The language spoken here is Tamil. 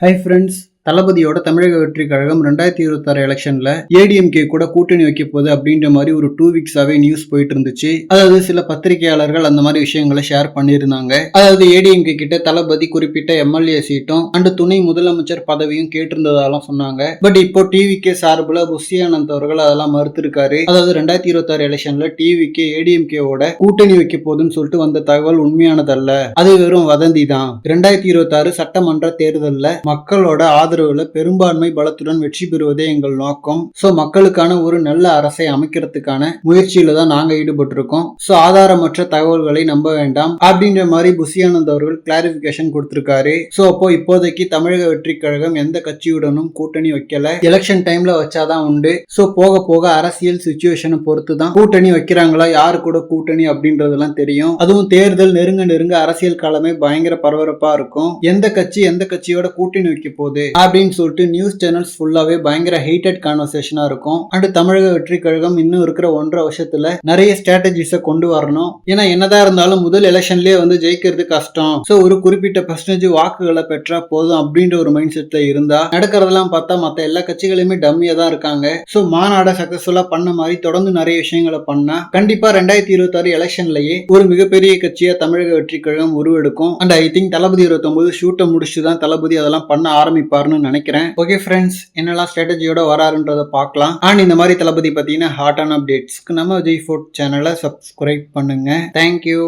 ஹாய் ஃப்ரெண்ட்ஸ், தளபதியோட தமிழக வெற்றி கழகம் 2026 எலெக்ஷன்ல ஏடிஎம்கே கூட கூட்டணி வைக்க போகுது அப்படின்ற மாதிரி ஒரு 2 வீக்ஸாவே நியூஸ் போயிட்டு இருந்துச்சு. அதாவது சில பத்திரிகையாளர்கள் அந்த மாதிரி விஷயங்களை ஷேர் பண்ணியிருந்தாங்க. அதாவது ஏடிஎம்கே கிட்ட தளபதி குறிப்பிட்ட எம்எல்ஏ சீட்டும் அண்ட் துணை முதலமைச்சர் பதவியும் கேட்டிருந்ததாலும் சொன்னாங்க. பட் இப்போ டிவிகே சார்பில் புஷி ஆனந்த் அவர்கள் அதெல்லாம் மறுத்திருக்காரு. அதாவது 2026 எலெக்ஷன்ல டிவிகே ஏடிஎம்கேவோட கூட்டணி வைக்க போகுதுன்னு சொல்லிட்டு வந்த தகவல் உண்மையானதல்ல, அது வெறும் வதந்தி தான். 2026 சட்டமன்ற தேர்தலில் மக்களோட ஆதரவுல பெரும்பான்மை பலத்துடன் வெற்றி பெறுவதே எங்கள் நோக்கம். சோ மக்களுக்கான ஒரு நல்ல அரசை அமைக்கிறதுக்கான முயற்சியில தான் நாங்க ஈடுபட்டு இருக்கோம். சோ ஆதாரமற்ற தகவல்களை நம்ப வேண்டாம் அப்படின்ற மாதிரி புஷி ஆனந்த் அவர்கள் கிளாரிபிகேஷன் கொடுத்திருக்காரு. சோ அப்போ இப்போதைக்கு தமிழக வெற்றி கழகம் எந்த கட்சியுடனும் கூட்டணி வைக்கல, எலெக்ஷன் டைம்ல வச்சாதான் உண்டு. சோ போக போக அரசியல் சிச்சுவேஷனை பொறுத்து தான் கூட்டணி வைக்கிறாங்களா, யாரு கூட கூட்டணி அப்படின்றதெல்லாம் தெரியும். அதுவும் தேர்தல் நெருங்க அரசியல் காலமே பயங்கர பரபரப்பா இருக்கும். எந்த கட்சி எந்த கட்சியோட கூட்டணி வைக்க போகுது அப்படின்னு சொல்லிட்டு நியூஸ் சேனல்ஸ் ஃபுல்லாவே பயங்கர ஹீட்டட் கான்வர்சேஷனா இருக்கும். அண்ட் தமிழக வெற்றி கழகம் இன்னும் இருக்கிற 1.5 வருஷத்துல நிறைய ஸ்ட்ராட்டஜிஸை கொண்டு வரணும். ஏன்னா என்னதான் இருந்தாலும் முதல் எலெக்ஷன்லயே ஜெயிக்கிறது கஷ்டம். சோ ஒரு குறிப்பிட்ட பர்சன்டேஜ் வாக்குகளை பெற்றா போதும் அப்படின்ற ஒரு மைண்ட் செட்ல இருந்தா நடக்கிறதெல்லாம் பார்த்தா மத்த எல்லா கட்சிகளுமே டம்மியா தான் இருக்காங்க. சோ மாநாட சக்சஸ்ஃபுல்லா பண்ண மாதிரி தொடர்ந்து நிறைய விஷயங்களை பண்ணா கண்டிப்பா 2026 எலெக்ஷன்லயே ஒரு மிகப்பெரிய கட்சியா தமிழக வெற்றி கழகம் உருவெடுக்கும். அண்ட் ஐ திங்க் தளபதி 29 ஷூட்டை முடிச்சுதான் தளபதி அதெல்லாம் பண்ண ஆரம்பிப்பாருன்னு நினைக்கிறேன். ஓகே ஃப்ரெண்ட்ஸ், என்னெல்லாம் ஸ்ட்ராட்டஜியோட வராருன்றதை பார்க்கலாம். அண்ட் இந்த மாதிரி தளபதி பத்தின ஹாட்டான அப்டேட்ஸ்க்கு நம்ம விஜய் ஃபோர்ட் சேனலை சப்ஸ்கிரைப் பண்ணுங்க. தேங்க்யூ.